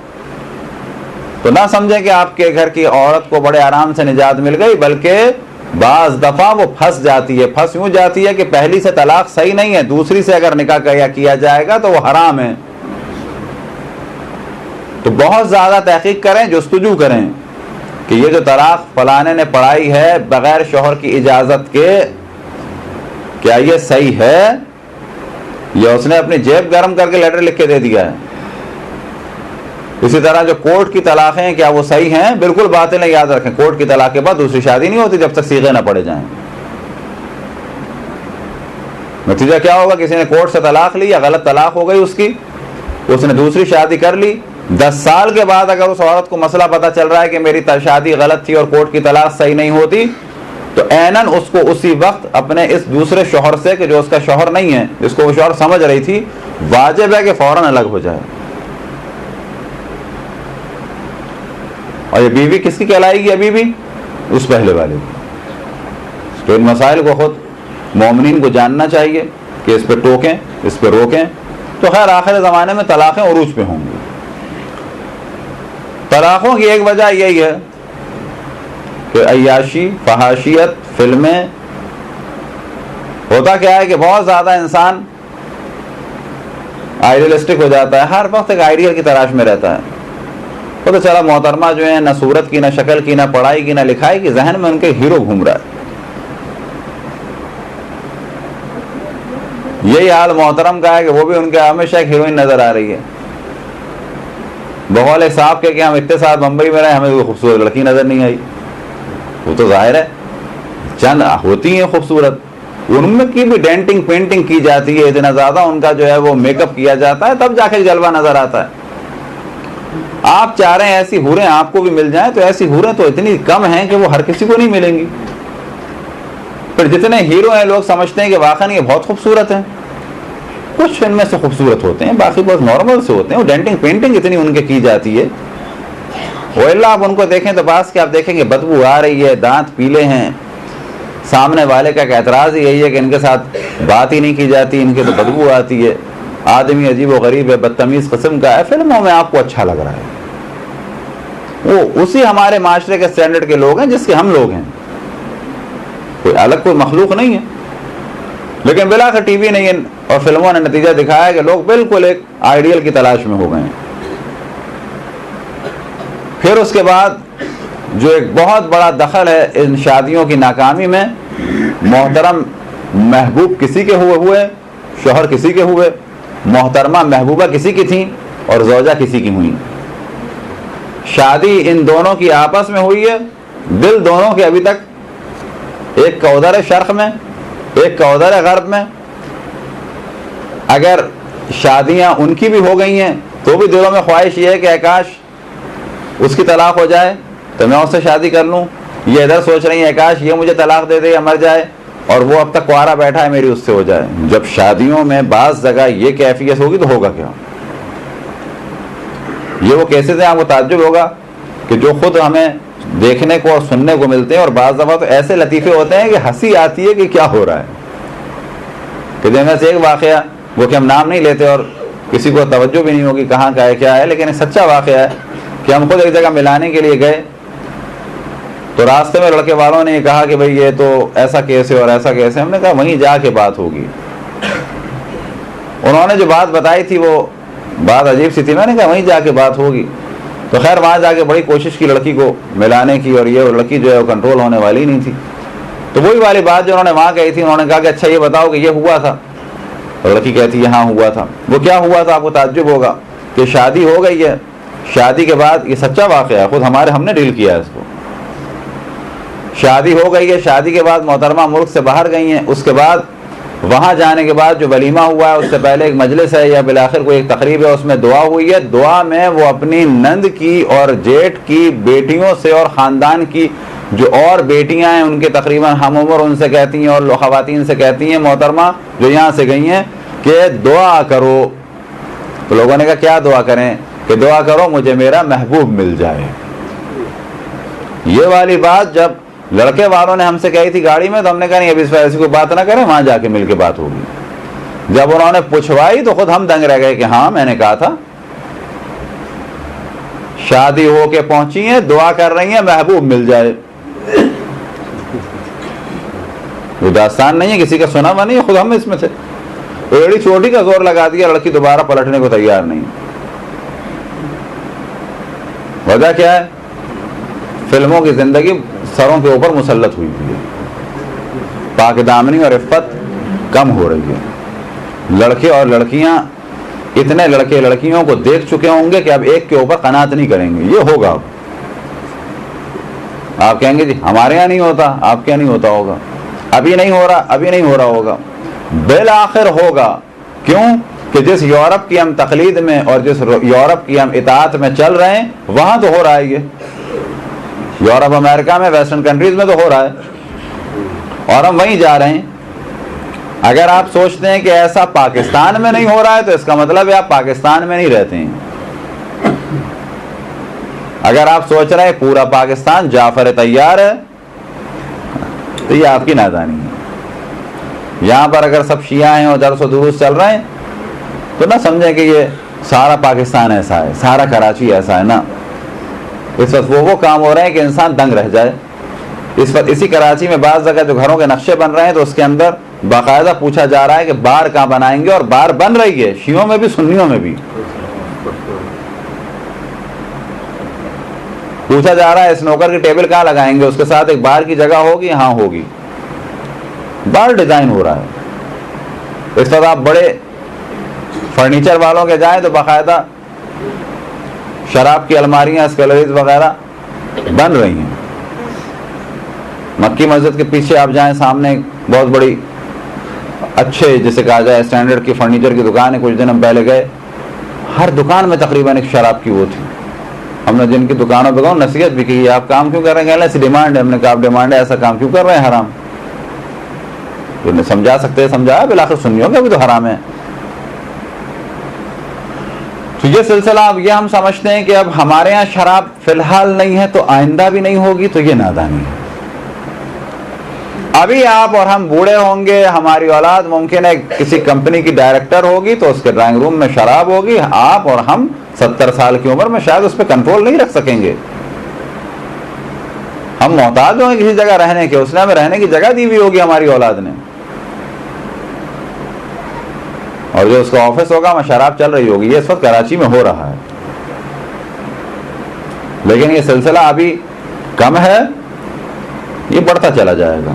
تو نہ سمجھیں کہ آپ کے گھر کی عورت کو بڑے آرام سے نجات مل گئی، بلکہ بعض دفعہ وہ پھنس جاتی ہے. پھنس یوں جاتی ہے کہ پہلی سے طلاق صحیح نہیں ہے، دوسری سے اگر نکاح کیا جائے گا تو وہ حرام ہے. تو بہت زیادہ تحقیق کریں، جستجو کریں کہ یہ جو طلاق فلانے نے پڑھائی ہے بغیر شوہر کی اجازت کے، کیا یہ صحیح ہے یا اس نے اپنی جیب گرم کر کے لیٹر لکھ کے دے دیا ہے. اسی طرح جو کورٹ کی طلاقیں ہیں، کیا وہ صحیح ہیں؟ بالکل باطل ہے. یاد رکھیں، کورٹ کی طلاق کے بعد دوسری شادی نہیں ہوتی جب تک صیغے نہ پڑے جائیں. نتیجہ کیا ہوگا؟ کسی نے کورٹ سے طلاق لی یا غلط طلاق ہو گئی اس کی، اس نے دوسری شادی کر لی، 10 سال کے بعد اگر اس عورت کو مسئلہ پتہ چل رہا ہے کہ میری شادی غلط تھی اور کورٹ کی طلاق صحیح نہیں ہوتی، تو عیناً اس کو اسی وقت اپنے اس دوسرے شوہر سے، کہ جو اس کا شوہر نہیں ہے، جس کو وہ شوہر سمجھ رہی تھی، واجب ہے کہ فوراً الگ ہو جائے. اور یہ بیوی کس کی کہلائے گی؟ ابھی بھی اس پہلے والے کی. تو ان مسائل کو خود مومنین کو جاننا چاہیے کہ اس پہ ٹوکیں، اس پہ روکیں. تو خیر آخر زمانے میں طلاقیں عروج پہ ہوں گی. طلاقوں کی ایک وجہ یہی ہے کہ عیاشی، فحاشیت، فلمیں. ہوتا کیا ہے کہ بہت زیادہ انسان آئیڈیلسٹک ہو جاتا ہے، ہر وقت ایک آئیڈیل کی تلاش میں رہتا ہے. تو چلا محترمہ جو ہے، نہ صورت کی، نہ شکل کی، نہ پڑھائی کی، نہ لکھائی کی، ذہن میں ان کے ہیرو گھوم رہا ہے. یہی حال محترم کا ہے کہ وہ بھی ان کے ہمیشہ ایک ہیروئن نظر آ رہی ہے. بقول ایک صاحب کہ ہم اتنے سال بمبئی میں رہے، ہمیں کوئی خوبصورت لڑکی نظر نہیں آئی. وہ تو ظاہر ہے چند ہوتی ہیں خوبصورت، ان میں کی بھی ڈینٹنگ پینٹنگ کی جاتی ہے، اتنا زیادہ ان کا جو ہے وہ میک اپ کیا جاتا ہے، تب جا کے جلوہ نظر آتا ہے. آپ چاہ رہے ہیں ایسی حوریں آپ کو بھی مل جائیں، تو ایسی حوریں تو اتنی کم ہیں کہ وہ ہر کسی کو نہیں ملیں گی. پھر جتنے ہیرو ہیں لوگ سمجھتے ہیں کہ واقعی یہ بہت خوبصورت ہیں. کچھ ان میں سے خوبصورت ہوتے ہیں، باقی بہت نارمل سے ہوتے ہیں. وہ ڈینٹنگ پینٹنگ اتنی ان کے کی جاتی ہے، وہ اللہ آپ ان کو دیکھیں تو بعض کے آپ دیکھیں کہ بدبو آ رہی ہے، دانت پیلے ہیں. سامنے والے کا اعتراض ہی یہی ہے کہ ان کے ساتھ بات ہی نہیں کی جاتی، ان کے تو بدبو آتی ہے، آدمی عجیب و غریب ہے، بدتمیز قسم کا ہے. فلموں میں آپ کو اچھا لگ رہا ہے. وہ اسی ہمارے معاشرے کے سٹینڈرڈ کے لوگ ہیں جس کے ہم لوگ ہیں، کوئی الگ کوئی مخلوق نہیں ہے. لیکن بلاخر ٹی وی نے اور فلموں نے نتیجہ دکھایا کہ لوگ بالکل ایک آئیڈیل کی تلاش میں ہو گئے ہیں. پھر اس کے بعد جو ایک بہت بڑا دخل ہے ان شادیوں کی ناکامی میں، محترم محبوب کسی کے ہوئے، شوہر کسی کے ہوئے، محترمہ محبوبہ کسی کی تھیں اور زوجہ کسی کی ہوئی. شادی ان دونوں کی آپس میں ہوئی ہے، دل دونوں کے ابھی تک ایک کا ادھر ہے شرق میں، ایک کا ادھر ہے غرب میں. اگر شادیاں ان کی بھی ہو گئی ہیں تو بھی دلوں میں خواہش یہ ہے کہ کاش اس کی طلاق ہو جائے تو میں اس سے شادی کر لوں. یہ ادھر سوچ رہی ہیں کاش یہ مجھے طلاق دے دے یا مر جائے اور وہ اب تک کوارا بیٹھا ہے، میری اس سے ہو جائے. جب شادیوں میں بعض جگہ یہ کیفیت ہوگی تو ہوگا کیا؟ یہ وہ کیسے سے آپ کو تعجب ہوگا کہ جو خود ہمیں دیکھنے کو اور سننے کو ملتے ہیں، اور بعض دفعہ تو ایسے لطیفے ہوتے ہیں کہ ہنسی آتی ہے کہ کیا ہو رہا ہے. کہ جن میں سے ایک واقعہ وہ کہ ہم نام نہیں لیتے اور کسی کو توجہ بھی نہیں ہوگی کہاں کا ہے کیا ہے، لیکن ایک سچا واقعہ ہے کہ ہم خود ایک جگہ ملانے کے لیے گئے تو راستے میں لڑکے والوں نے یہ کہا کہ بھئی یہ تو ایسا کیس ہے اور ایسا کیس ہے. ہم نے کہا وہیں جا کے بات ہوگی. انہوں نے جو بات بتائی تھی وہ بات عجیب سی تھی. میں نے کہا وہیں جا کے بات ہوگی. تو خیر وہاں جا کے بڑی کوشش کی لڑکی کو ملانے کی، اور یہ لڑکی جو ہے وہ کنٹرول ہونے والی نہیں تھی. تو وہی والی بات جو انہوں نے وہاں کہی تھی، انہوں نے کہا کہ اچھا یہ بتاؤ کہ یہ ہوا تھا. اور لڑکی کہتی ہے ہاں ہوا تھا. وہ کیا ہوا تھا؟ آپ کو تعجب ہوگا کہ شادی ہو گئی ہے، شادی کے بعد یہ سچا واقعہ ہے، خود ہم نے ڈیل کیا ہے اس کو. شادی ہو گئی ہے، شادی کے بعد محترمہ ملک سے باہر گئی ہیں. اس کے بعد وہاں جانے کے بعد جو ولیمہ ہوا ہے اس سے پہلے ایک مجلس ہے یا بالآخر کوئی ایک تقریب ہے، اس میں دعا ہوئی ہے. دعا میں وہ اپنی نند کی اور جیٹھ کی بیٹیوں سے اور خاندان کی جو اور بیٹیاں ہیں ان کے تقریباً ہم عمر ان سے کہتی ہیں اور خواتین سے کہتی ہیں محترمہ جو یہاں سے گئی ہیں کہ دعا کرو. تو لوگوں نے کہا کیا دعا کریں؟ کہ دعا کرو مجھے میرا محبوب مل جائے. یہ والی بات جب لڑکے والوں نے ہم سے کہی تھی گاڑی میں تو ہم نے کہا نہیں اب اس پر ایسی کوئی بات نہ کریں، وہاں جا کے مل کے بات ہوگی. جب انہوں نے پوچھوائی تو خود ہم دنگ رہ گئے کہ ہاں میں نے کہا تھا. شادی ہو کے پہنچی ہیں, دعا کر رہی ہیں محبوب مل جائے. وہ داستان نہیں ہے, کسی کا سنا ہوا نہیں ہے, خود ہم اس میں تھے. ایڑی چوٹی کا زور لگا دیا, لڑکی دوبارہ پلٹنے کو تیار نہیں. وجہ کیا ہے؟ فلموں کی زندگی سروں کے اوپر مسلط ہوئی ہے, پاک دامنی اور عفت کم ہو رہی ہے. لڑکے اور لڑکیاں, اتنے لڑکے لڑکیوں کو دیکھ چکے ہوں گے کہ اب ایک کے اوپر قناعت نہیں کریں گے. یہ ہوگا, آپ کہیں گے جی ہمارے یہاں نہیں ہوتا, آپ کے یہاں نہیں ہوتا ہوگا, ابھی نہیں ہو رہا, ابھی نہیں ہو رہا ہوگا, بالآخر ہوگا. کیوں کہ جس یورپ کی ہم تقلید میں اور جس یورپ کی ہم اطاعت میں چل رہے ہیں وہاں تو ہو رہا ہے. یہ یورپ امریکہ میں, ویسٹرن کنٹریز میں تو ہو رہا ہے اور ہم وہیں جا رہے ہیں. اگر آپ سوچتے ہیں کہ ایسا پاکستان میں نہیں ہو رہا ہے تو اس کا مطلب ہے آپ پاکستان میں نہیں رہتے ہیں. اگر آپ سوچ رہے ہیں پورا پاکستان جعفر تیار ہے تو یہ آپ کی نادانی ہے. یہاں پر اگر سب شیعہ ہیں اور درس و دروس چل رہے ہیں تو نہ سمجھیں کہ یہ سارا پاکستان ایسا ہے, سارا کراچی ایسا ہے. نا, اس وقت وہ کام ہو رہے ہیں کہ انسان دنگ رہ جائے. اس وقت اسی کراچی میں بعض جگہ جو گھروں کے نقشے بن رہے ہیں تو اس کے اندر باقاعدہ پوچھا جا رہا ہے کہ بار کہاں بنائیں گے, اور بار بن رہی ہے شیعوں میں بھی سنیوں میں بھی. پوچھا جا رہا ہے اسنوکر کی ٹیبل کہاں لگائیں گے, اس کے ساتھ ایک بار کی جگہ ہوگی, ہاں ہوگی. بار ڈیزائن ہو رہا ہے. اس وقت آپ بڑے فرنیچر والوں کے جائیں تو باقاعدہ شراب کی الماریاں, اسکلریز وغیرہ بن رہی ہیں. مکی مسجد کے پیچھے آپ جائیں, سامنے بہت بڑی اچھے جسے کہا جائے اسٹینڈرڈ کی فرنیچر کی دکان ہے. کچھ دن ہم پہلے گئے, ہر دکان میں تقریباً ایک شراب کی وہ تھی. ہم نے جن کی دکانوں پہ گاؤں نصیحت بھی کی, آپ کام کیوں کر رہے ہیں؟ ایسی ڈیمانڈ ہے. ہم نے کہا ڈیمانڈ ہے, ایسا کام کیوں کر رہے ہیں حرام؟ سمجھا سکتے ہیں, سمجھایا, بالآخر سنیوں گے ابھی تو حرام ہے. تو یہ سلسلہ اب یہ ہم سمجھتے ہیں کہ اب ہمارے یہاں شراب فی الحال نہیں ہے تو آئندہ بھی نہیں ہوگی, تو یہ نادانی ہے. ابھی آپ اور ہم بوڑھے ہوں گے, ہماری اولاد ممکن ہے کسی کمپنی کی ڈائریکٹر ہوگی تو اس کے ڈرائنگ روم میں شراب ہوگی. آپ اور ہم 70 سال کی عمر میں شاید اس پہ کنٹرول نہیں رکھ سکیں گے. ہم محتاج ہوں گے کسی جگہ رہنے کے, اس نے ہمیں رہنے کی جگہ دی ہوئی ہوگی ہماری اولاد نے, اور جو اس کا آفس ہوگا وہاں شراب چل رہی ہوگی. یہ اس وقت کراچی میں ہو رہا ہے, لیکن یہ سلسلہ ابھی کم ہے, یہ بڑھتا چلا جائے گا,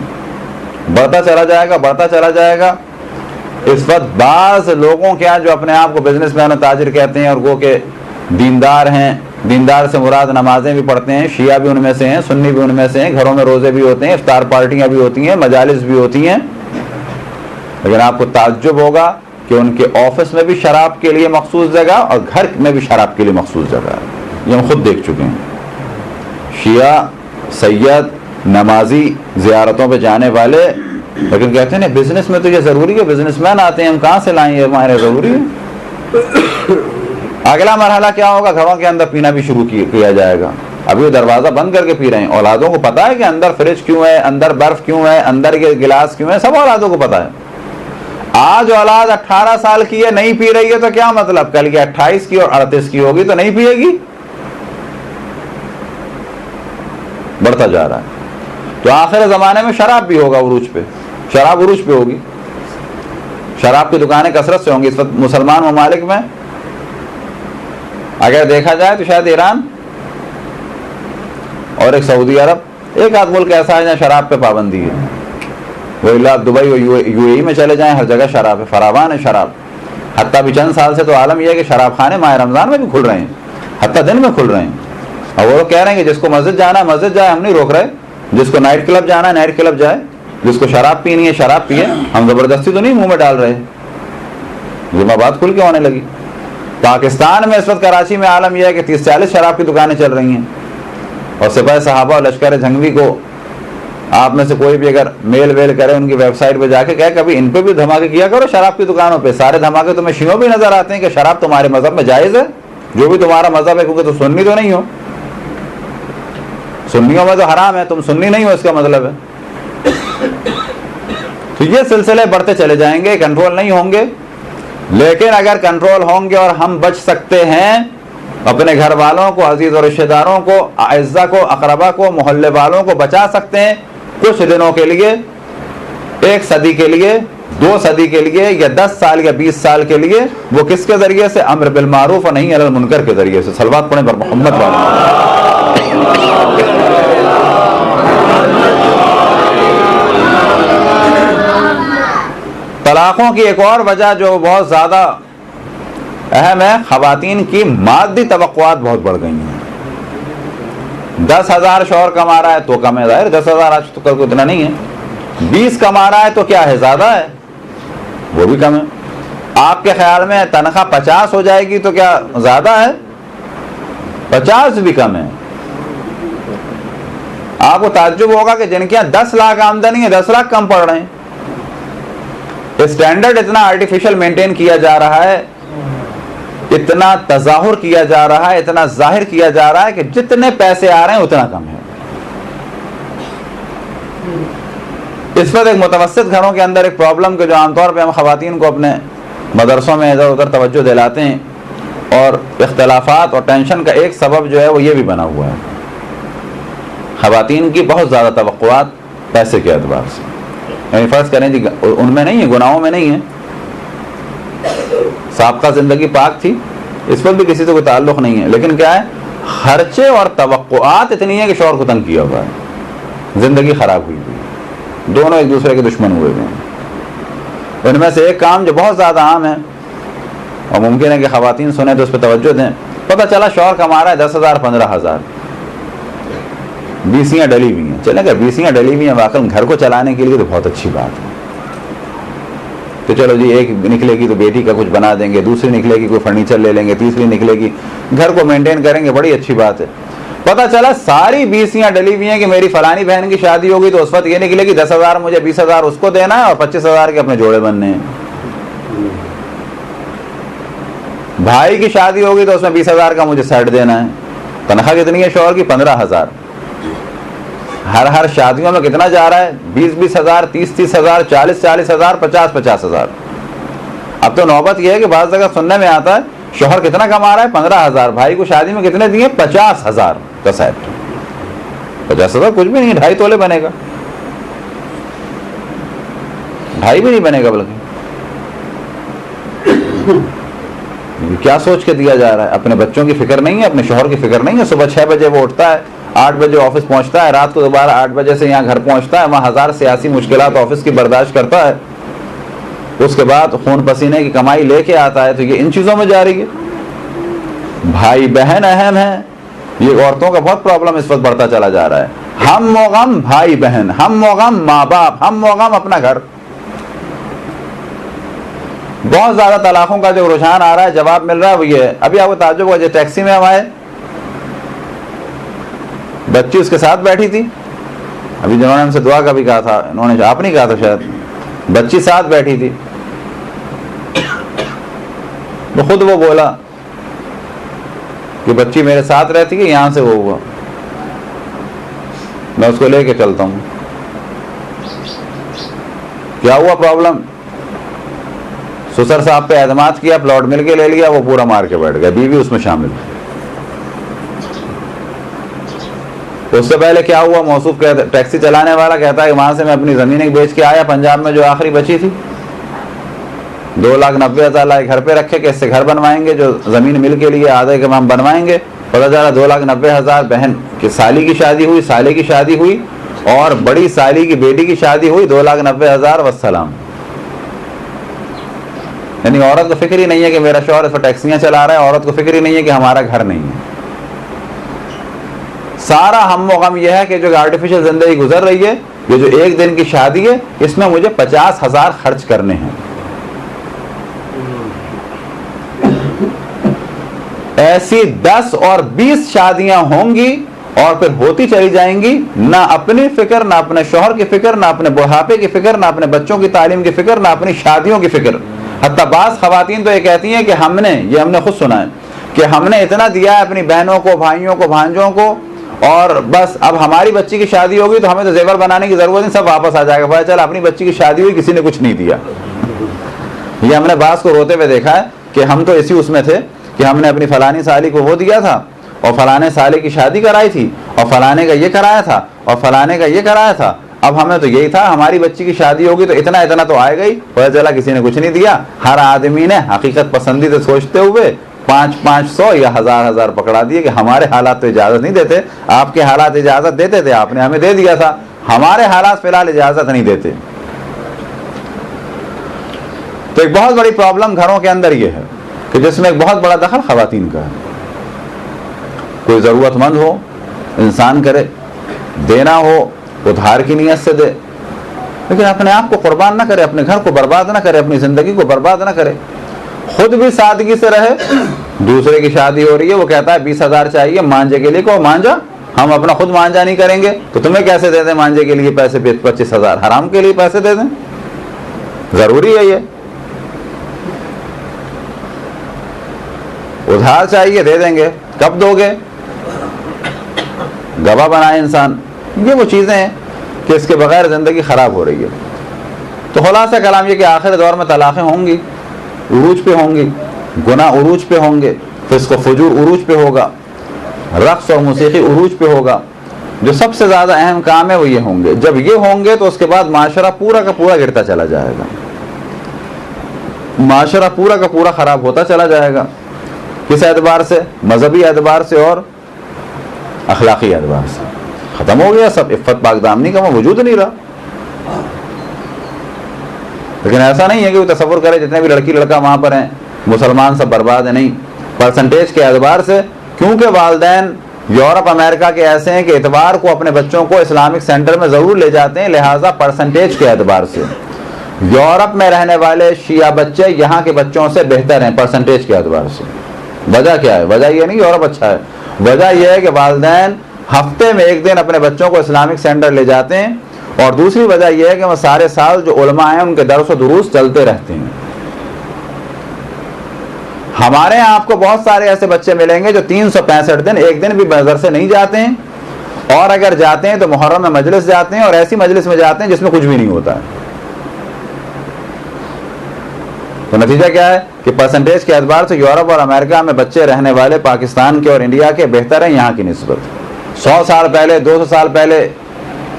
بڑھتا چلا جائے گا, بڑھتا چلا جائے گا. اس وقت بعض لوگوں کے جو اپنے آپ کو بزنس مین اور تاجر کہتے ہیں اور وہ کہ دیندار ہیں, دیندار سے مراد نمازیں بھی پڑھتے ہیں, شیعہ بھی ان میں سے ہیں, سنی بھی ان میں سے ہیں, گھروں میں روزے بھی ہوتے ہیں, افطار پارٹیاں بھی ہوتی ہیں, مجالس بھی ہوتی ہیں, لیکن آپ کو تعجب ہوگا کہ ان کے آفس میں بھی شراب کے لیے مخصوص جگہ اور گھر میں بھی شراب کے لیے مخصوص جگہ ہے. یہ ہم خود دیکھ چکے ہیں. شیعہ سید نمازی زیارتوں پہ جانے والے, لیکن کہتے ہیں بزنس میں تو یہ ضروری ہے, بزنس مین آتے ہیں, ہم کہاں سے لائیں, یہ ہمارے ضروری ہے. اگلا مرحلہ کیا ہوگا, گھروں کے اندر پینا بھی شروع کیا جائے گا. ابھی وہ دروازہ بند کر کے پی رہے ہیں. اولادوں کو پتا ہے کہ اندر فریج کیوں ہے, اندر برف کیوں ہے, اندر یہ گلاس کیوں ہے, سب اولادوں کو پتا ہے. آج اولاد 18 سال کی ہے, نہیں پی رہی ہے تو کیا مطلب, کل کی 28 کی اور 38 کی ہوگی تو نہیں پیے گی. بڑھتا جا رہا ہے. تو آخر زمانے میں شراب بھی ہوگا عروج پہ, شراب عروج پہ ہوگی. شراب کی دکانیں کثرت سے ہوں گی. اس وقت مسلمان ممالک میں اگر دیکھا جائے تو شاید ایران اور ایک سعودی عرب, ایک آدھ ملک ایسا ہے جہاں شراب پہ پابندی ہے. وہ اللہ دبئی اور یو اے ای میں چلے جائیں, ہر جگہ شراب ہے, فراوان ہے شراب. حتیٰ بھی چند سال سے تو عالم یہ ہے کہ شراب خانے ماہ رمضان میں بھی کھل رہے ہیں, حتیٰ دن میں کھل رہے ہیں. اور وہ کہہ رہے ہیں کہ جس کو مسجد جانا ہے مسجد جائے, ہم نہیں روک رہے. جس کو نائٹ کلب جانا ہے نائٹ کلب جائے, جس کو شراب پینی ہے شراب پیے. ہم زبردستی تو نہیں منہ میں ڈال رہے. یہ بات کھل کے ہونے لگی. پاکستان میں اس وقت کراچی میں عالم یہ ہے کہ 30-40 شراب کی دکانیں چل رہی ہیں, اور سپاہی صحابہ اور لشکر جنگی کو آپ میں سے کوئی بھی اگر میل ویل کرے ان کی ویب سائٹ پہ جا کے کہے کبھی ان پہ بھی دھماکے کیا کرو شراب کی دکانوں پہ. سارے دھماکے تمہیں شیعوں بھی نظر آتے ہیں کہ شراب تمہارے مذہب میں جائز ہے, جو بھی تمہارا مذہب ہے, کیونکہ تو سنی تو نہیں ہو. سنیوں میں تو حرام ہے, تم سنی نہیں ہو اس کا مطلب ہے. تو یہ سلسلے بڑھتے چلے جائیں گے, کنٹرول نہیں ہوں گے. لیکن اگر کنٹرول ہوں گے اور ہم بچ سکتے ہیں اپنے گھر والوں کو, عزیز اور رشتہ داروں کو, اعزا کو, اقربا کو, محلے والوں کو بچا سکتے ہیں کچھ دنوں کے لیے, 1 صدی کے لیے, 2 صدی کے لیے, یا 10 سال یا 20 سال کے لیے, وہ کس کے ذریعے سے؟ امر بالمعروف اور نہی علی المنکر کے ذریعے سے. صلوات پڑھیں پر محمد والے. طلاقوں کی ایک اور وجہ جو بہت زیادہ اہم ہے, خواتین کی مادی توقعات بہت بڑھ گئی ہیں. 10,000 شوہر کما رہا ہے تو کم ہے, ظاہر 10,000 آج تو کل کو اتنا نہیں ہے. 20 کما رہا ہے تو کیا ہے, زیادہ ہے, وہ بھی کم ہے. آپ کے خیال میں تنخواہ 50 ہو جائے گی تو کیا زیادہ ہے؟ 50 بھی کم ہے. آپ کو تعجب ہوگا کہ جن کے یہاں 10 لاکھ آمدنی ہے 10 لاکھ کم پڑ رہے ہیں. اسٹینڈرڈ اتنا آرٹیفیشل مینٹین کیا جا رہا ہے, اتنا تظاہر کیا جا رہا ہے, اتنا ظاہر کیا جا رہا ہے کہ جتنے پیسے آ رہے ہیں اتنا کم ہے. اس وقت ایک متوسط گھروں کے اندر ایک پرابلم کہ جو عام طور پہ ہم خواتین کو اپنے مدرسوں میں ادھر ادھر توجہ دلاتے ہیں, اور اختلافات اور ٹینشن کا ایک سبب جو ہے وہ یہ بھی بنا ہوا ہے, خواتین کی بہت زیادہ توقعات پیسے کے اعتبار سے. یعنی فرض کریں جی ان میں نہیں ہے, گناہوں میں نہیں ہے, سابقہ زندگی پاک تھی, اس وقت بھی کسی سے کوئی تعلق نہیں ہے, لیکن کیا ہے, خرچے اور توقعات اتنی ہیں کہ شوہر کو تنگ کیا ہوا ہے, زندگی خراب ہوئی ہوئی, دونوں ایک دوسرے کے دشمن ہوئے ہوئے ہیں. ان میں سے ایک کام جو بہت زیادہ عام ہے اور ممکن ہے کہ خواتین سنیں تو اس پہ توجہ دیں. پتہ چلا شوہر کما رہا ہے 10,000 15,000, بیسیاں ڈلی ہوئی ہیں. چلیں اگر بیسیاں ڈلی ہوئی ہیں واقعی گھر کو چلانے کے لیے تو بہت اچھی بات ہے. تو چلو جی ایک نکلے گی تو بیٹی کا کچھ بنا دیں گے, دوسری نکلے گی کوئی فرنیچر لے لیں گے, تیسری نکلے گی گھر کو مینٹین کریں گے, بڑی اچھی بات ہے. پتہ چلا ساری بیسیاں ڈلی ہوئی ہیں کہ میری فلانی بہن کی شادی ہوگی تو اس وقت یہ نکلے گی 10,000 مجھے, 20,000 اس کو دینا ہے اور 25,000 کے اپنے جوڑے بننے ہیں. بھائی کی شادی ہوگی تو اس میں 20,000 کا مجھے سیٹ دینا ہے. تنخواہ کتنی ہے شوہر کی؟ 15,000. ہر شادیوں میں کتنا جا رہا ہے؟ 20,000 30,000 40,000 50,000. اب تو نوبت یہ ہے کہ بعض جگہ سننے میں آتا ہے شوہر کتنا کما رہا ہے؟ 15,000. بھائی کو شادی میں کتنے دیے؟ 50,000 کا سیٹ. 50,000 کچھ بھی نہیں, 2.5 تولے بنے گا, 2.5 بھی نہیں بنے گا. بلکہ کیا سوچ کے دیا جا رہا ہے؟ اپنے بچوں کی فکر نہیں ہے, اپنے شوہر کی فکر نہیں ہے. صبح 6 بجے وہ اٹھتا ہے, 8 بجے آفس پہنچتا ہے, رات کو دوبارہ 8 بجے سے یہاں گھر پہنچتا ہے, وہاں 1000 سیاسی مشکلات آفس کی برداشت کرتا ہے, اس کے بعد خون پسینے کی کمائی لے کے آتا ہے. تو یہ ان چیزوں میں جا رہی ہے. بھائی بہن اہم ہے, یہ عورتوں کا بہت پرابلم اس وقت بڑھتا چلا جا رہا ہے. ہم و غم بھائی بہن, ہم و غم ماں باپ, ہم و غم اپنا گھر. بہت زیادہ طلاقوں کا جو رجحان آ رہا ہے, جواب مل رہا ہے وہ یہ ہے. ابھی آپ کو تعجب ہوا, جو ٹیکسی میں ہم آئے, بچی اس کے ساتھ بیٹھی تھی. ابھی جنہوں نے ہم سے دعا کا بھی کہا تھا, انہوں نے آپ نہیں کہا تھا شاید, بچی ساتھ بیٹھی تھی. تو خود وہ بولا کہ بچی میرے ساتھ رہتی ہے, یہاں سے وہ ہوا, میں اس کو لے کے چلتا ہوں. کیا ہوا پرابلم؟ سسر صاحب پہ اعتماد کیا, پلاٹ مل کے لے لیا, وہ پورا مار کے بیٹھ گیا, بیوی اس میں شامل. اس سے پہلے کیا ہوا, موصوف ٹیکسی چلانے والا کہتا ہے کہ وہاں سے میں اپنی زمینیں بیچ کے آیا پنجاب میں جو آخری بچی تھی, 2,90,000 لائے گھر پہ رکھے کہ اس سے گھر بنوائیں گے, جو زمین مل کے لیے آدھے کے ہم بنوائیں گے. پتہ چلا 2,90,000 بہن کی سالی کی شادی ہوئی, سالے کی شادی ہوئی, اور بڑی سالی کی بیٹی کی شادی ہوئی, 2,90,000 والسلام. یعنی عورت کو فکر ہی نہیں ہے کہ میرا شوہر اس پر ٹیکسیاں چلا رہا ہے, عورت کو فکر ہی نہیں ہے کہ ہمارا گھر نہیں ہے. سارا ہم و غم یہ ہے کہ جو آرٹیفیشل زندگی گزر رہی ہے, یہ جو ایک دن کی شادی ہے, اس میں مجھے 50,000 خرچ کرنے ہیں. ایسی 10 اور 20 شادیاں ہوں گی اور پھر ہوتی چلی جائیں گی. نہ اپنی فکر, نہ اپنے شوہر کی فکر, نہ اپنے بڑھاپے کی فکر, نہ اپنے بچوں کی تعلیم کی فکر, نہ اپنی شادیوں کی فکر. حتیٰ بعض خواتین تو یہ کہتی ہیں کہ ہم نے خود سنا ہے کہ ہم نے اتنا دیا ہے اپنی بہنوں کو, بھائیوں کو, بھانجوں کو, اور بس اب ہماری بچی کی شادی ہوگی تو ہمیں تو زیور بنانے کی ضرورت نہیں, سب واپس آ جائے گا. پتہ چلا اپنی بچی کی شادی ہوئی, کسی نے کچھ نہیں دیا. یہ ہم نے بعض کو روتے ہوئے دیکھا ہے کہ ہم تو اسی اس میں تھے کہ ہم نے اپنی فلانی سالی کو وہ دیا تھا اور فلانے سالے کی شادی کرائی تھی اور فلانے کا یہ کرایا تھا اور فلانے کا یہ کرایا تھا، اب ہمیں تو یہی تھا ہماری بچی کی شادی ہوگی تو اتنا اتنا تو آئے گئی، پتہ چلا کسی نے کچھ نہیں دیا. ہر آدمی نے حقیقت پسندی سے سوچتے ہوئے 500 یا 1000 پکڑا دیے کہ ہمارے حالات تو اجازت نہیں دیتے، آپ کے حالات اجازت دیتے تھے، آپ نے ہمیں دے دیا تھا، ہمارے حالات فی الحال اجازت نہیں دیتے. تو ایک بہت بڑی پرابلم گھروں کے اندر یہ ہے کہ جس میں ایک بہت بڑا دخل خواتین کا ہے. کوئی ضرورت مند ہو انسان کرے، دینا ہو ادھار کی نیت سے دے، لیکن اپنے آپ کو قربان نہ کرے، اپنے گھر کو برباد نہ کرے، اپنی زندگی کو برباد نہ کرے. خود بھی سادگی سے رہے، دوسرے کی شادی ہو رہی ہے وہ کہتا ہے 20,000 چاہیے مانجے کے لیے، کو مانجا، ہم اپنا خود مانجا نہیں کریں گے تو تمہیں کیسے دے دیں مانجے کے لیے پیسے؟ 25,000 حرام کے لیے پیسے دے دیں؟ ضروری ہے یہ؟ ادھار چاہیے دے دیں گے، کب دو گے؟ گواہ بنائے انسان. یہ وہ چیزیں ہیں کہ اس کے بغیر زندگی خراب ہو رہی ہے. تو خلاصہ کلام یہ کہ آخر دور میں طلاقیں ہوں گی، عروج پہ ہوں گی، گناہ عروج پہ ہوں گے، فسق و فجور عروج پہ ہوگا، رقص اور موسیقی عروج پہ ہوگا. جو سب سے زیادہ اہم کام ہے وہ یہ ہوں گے. جب یہ ہوں گے تو اس کے بعد معاشرہ پورا کا پورا گرتا چلا جائے گا، معاشرہ پورا کا پورا خراب ہوتا چلا جائے گا. کس اعتبار سے؟ مذہبی اعتبار سے اور اخلاقی اعتبار سے. ختم ہو گیا سب، عفت پاک دامنی کا وجود نہیں رہا. لیکن ایسا نہیں ہے کہ وہ تصور کرے جتنے بھی لڑکی لڑکا وہاں پر ہیں مسلمان سب برباد ہیں. نہیں، پرسنٹیج کے اعتبار سے، کیونکہ والدین یورپ امریکہ کے ایسے ہیں کہ اتوار کو اپنے بچوں کو اسلامک سینٹر میں ضرور لے جاتے ہیں، لہٰذا پرسنٹیج کے اعتبار سے یورپ میں رہنے والے شیعہ بچے یہاں کے بچوں سے بہتر ہیں پرسنٹیج کے اعتبار سے. وجہ کیا ہے؟ وجہ یہ نہیں یورپ اچھا ہے، وجہ یہ ہے کہ والدین ہفتے میں ایک دن اپنے بچوں کو اسلامک سینٹر لے جاتے ہیں، اور دوسری وجہ یہ ہے کہ وہ سارے سال جو علماء ہیں ان کے درس و دروس چلتے رہتے ہیں. ہمارے یہاں آپ کو بہت سارے ایسے بچے ملیں گے جو 365 دن ایک دن بھی مدرسے نہیں جاتے ہیں، اور اگر جاتے ہیں تو محرم میں مجلس جاتے ہیں، اور ایسی مجلس میں جاتے ہیں جس میں کچھ بھی نہیں ہوتا ہے. تو نتیجہ کیا ہے کہ پرسنٹیج کے اعتبار سے یورپ اور امریکہ میں بچے رہنے والے پاکستان کے اور انڈیا کے بہتر ہیں یہاں کی نسبت. 100 سال پہلے، 200 سال پہلے،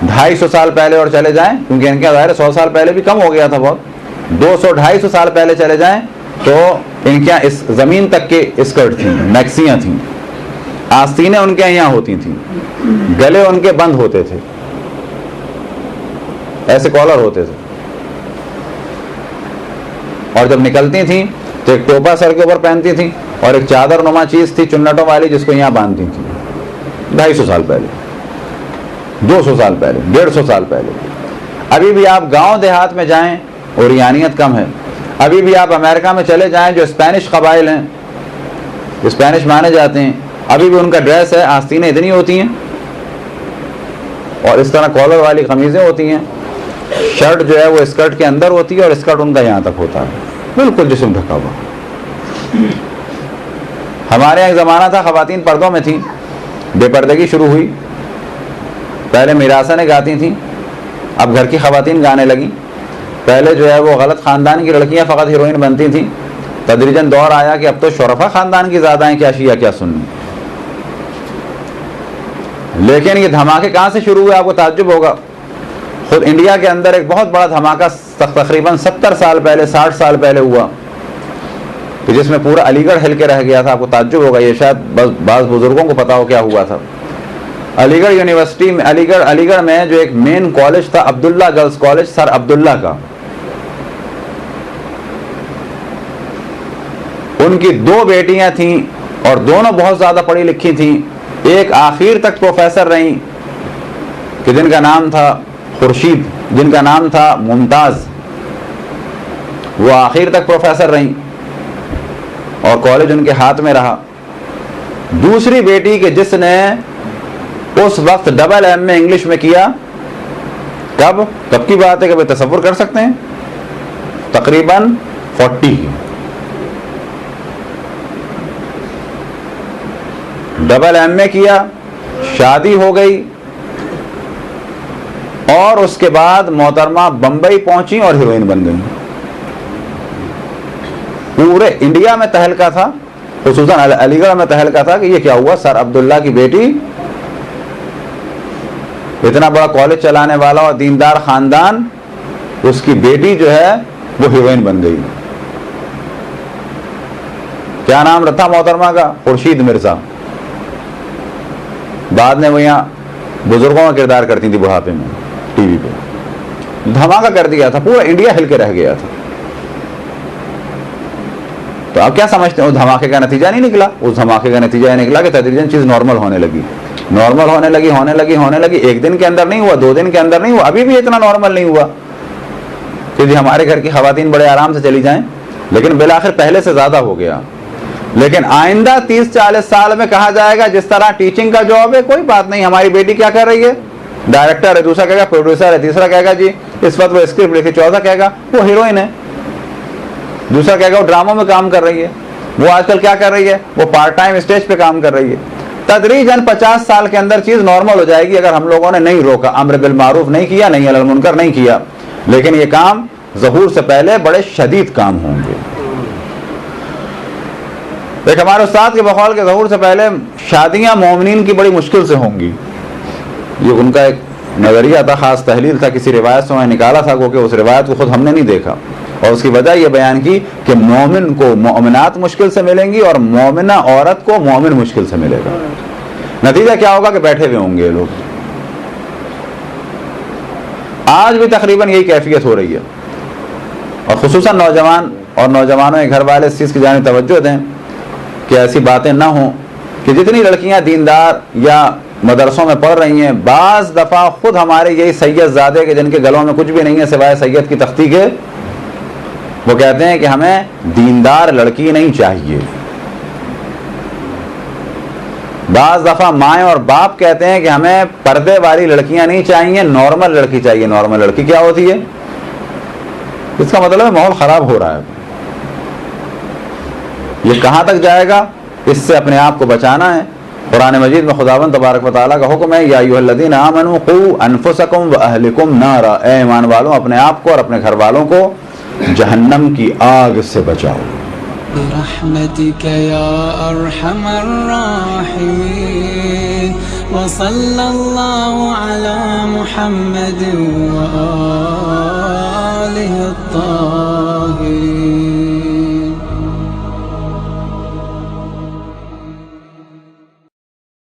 250 سال پہلے اور چلے جائیں، کیونکہ ان کا ظاہر 100 سال پہلے بھی کم ہو گیا تھا بہت، 200-250 سال پہلے چلے جائیں تو ان کے اس زمین تک کے اسکرٹ تھیں، میکسیاں تھیں، آستینیں ان کے یہاں ہوتی تھیں، گلے ان کے بند ہوتے تھے، ایسے کالر ہوتے تھے، اور جب نکلتی تھیں تو ایک ٹوپا سر کے اوپر پہنتی تھیں اور ایک چادر نما چیز تھی چنٹوں والی جس کو یہاں باندھتی تھیں. 250 سال پہلے، 200 سال پہلے، 150 سال پہلے. ابھی بھی آپ گاؤں دیہات میں جائیں اور یانیت کم ہے. ابھی بھی آپ امریکہ میں چلے جائیں جو اسپینش قبائل ہیں، اسپینش مانے جاتے ہیں، ابھی بھی ان کا ڈریس ہے، آستینیں اتنی ہوتی ہیں اور اس طرح کالر والی قمیضیں ہوتی ہیں، شرٹ جو ہے وہ اسکرٹ کے اندر ہوتی ہے اور اسکرٹ ان کا یہاں تک ہوتا ہے، بالکل جسم ڈھکا ہوا. ہمارے یہاں ایک زمانہ تھا خواتین پردوں میں تھیں، بے پردگی شروع ہوئی. پہلے میراسنیں گاتی تھیں، اب گھر کی خواتین گانے لگیں. پہلے جو ہے وہ غلط خاندان کی لڑکیاں فقط ہیروئن بنتی تھیں، تدریجاً دور آیا کہ اب تو شرفا خاندان کی زیادہ ہیں، کیا شیعہ کیا سنی. لیکن یہ دھماکے کہاں سے شروع ہوئے آپ کو تعجب ہوگا. خود انڈیا کے اندر ایک بہت بڑا دھماکہ تقریباً 70 سال پہلے، 60 سال پہلے ہوا کہ جس میں پورا علی گڑھ ہل کے رہ گیا تھا. آپ کو تعجب ہوگا، یہ شاید بعض بزرگوں کو پتا ہو کیا ہوا تھا. علی گڑھ یونیورسٹی میں، علی گڑھ میں جو ایک مین کالج تھا عبداللہ گرلز کالج، سر عبداللہ کا، ان کی 2 بیٹیاں تھیں اور دونوں بہت زیادہ پڑھی لکھی تھیں. ایک آخر تک پروفیسر رہیں کہ جن کا نام تھا خورشید، جن کا نام تھا ممتاز، وہ آخر تک پروفیسر رہیں اور کالج ان کے ہاتھ میں رہا. دوسری بیٹی کہ جس نے اس وقت ڈبل ایم میں انگلش میں کیا، کب کی بات ہے کہ تصور کر سکتے ہیں، تقریباً 40 ڈبل ایم میں کیا، شادی ہو گئی اور اس کے بعد محترمہ بمبئی پہنچی اور ہیروئن بن گئی. پورے انڈیا میں تہلکہ تھا، خصوصاً علی گڑھ میں تہلکہ تھا کہ یہ کیا ہوا، سر عبداللہ کی بیٹی، اتنا بڑا کالج چلانے والا اور دیندار خاندان، اس کی بیٹی جو ہے وہ ہیروئن بن گئی. کیا نام رہا محترمہ کا؟ خورشید مرزا. بعد میں وہ یہاں بزرگوں کا کردار کرتی تھی بڑھاپے میں ٹی وی پہ. دھماکہ کر دیا تھا، پورا انڈیا ہل کے رہ گیا تھا. تو آپ کیا سمجھتے ہیں اس دھماکے کا نتیجہ نہیں نکلا؟ اس دھماکے کا نتیجہ یہ نکلا کہ تدریجاً چیز نارمل ہونے لگی، نارمل ہونے لگی. ایک دن کے اندر نہیں ہوا، 2 دن کے اندر نہیں ہوا، ابھی بھی اتنا نارمل نہیں ہوا کہ جی ہمارے گھر کی خواتین بڑے آرام سے چلی جائیں، لیکن بالآخر پہلے سے زیادہ ہو گیا. لیکن آئندہ 30-40 سال میں کہا جائے گا جس طرح ٹیچنگ کا جاب ہے، کوئی بات نہیں، ہماری بیٹی کیا کر رہی ہے، ڈائریکٹر ہے، دوسرا کہے گا پروڈیوسر ہے، تیسرا کہے گا جی اس وقت وہ اسکرپٹ لکھی، چوتھا کہے گا وہ ہیروئن ہے، دوسرا کہے گا وہ ڈراموں میں کام کر رہی ہے، وہ آج کل کیا کر رہی ہے، وہ پارٹ ٹائم اسٹیج پہ کام کر رہی ہے. تدریجاً 50 سال کے اندر چیز نارمل ہو جائے گی اگر ہم لوگوں نے نہیں روکا، امر بالمعروف نہیں کیا، نہیں علی المنکر نہیں کیا. لیکن یہ کام ظہور سے پہلے بڑے شدید کام ہوں گے. ایک ہمارے استاد کے بقول کے ظہور سے پہلے شادیاں مومنین کی بڑی مشکل سے ہوں گی. یہ ان کا ایک نظریہ تھا، خاص تحلیل تھا، کسی روایت سے میں نکالا تھا، کیونکہ اس روایت کو خود ہم نے نہیں دیکھا. اور اس کی وجہ یہ بیان کی کہ مومن کو مومنات مشکل سے ملیں گی اور مومنہ عورت کو مومن مشکل سے ملے گا. نتیجہ کیا ہوگا کہ بیٹھے ہوئے ہوں گے لوگ. آج بھی تقریباً یہی کیفیت ہو رہی ہے. اور خصوصاً نوجوان اور نوجوانوں کے گھر والے اس چیز کی جانب توجہ دیں کہ ایسی باتیں نہ ہوں کہ جتنی لڑکیاں دیندار یا مدرسوں میں پڑھ رہی ہیں، بعض دفعہ خود ہمارے یہی سید زادے کے جن کے گلوں میں کچھ بھی نہیں ہے سوائے سید کی تختی کے، وہ کہتے ہیں کہ ہمیں دیندار لڑکی نہیں چاہیے. بعض دفعہ مائیں اور باپ کہتے ہیں کہ ہمیں پردے والی لڑکیاں نہیں چاہیے، نارمل لڑکی چاہیے. نارمل لڑکی کیا ہوتی ہے؟ اس کا مطلب ہے ماحول خراب ہو رہا ہے. یہ کہاں تک جائے گا؟ اس سے اپنے آپ کو بچانا ہے. قرآن مجید میں خداوند تبارک و تعالیٰ کا حکم ہے، یا ایھا الذین آمنوا قوا انفسکم واہلکم نارا، اے ایمان والوں اپنے آپ کو اور اپنے گھر والوں کو جہنم کی آگ سے بچاؤ. برحمتک یا ارحم الراحمین وصلی اللہ علی محمد وآلہ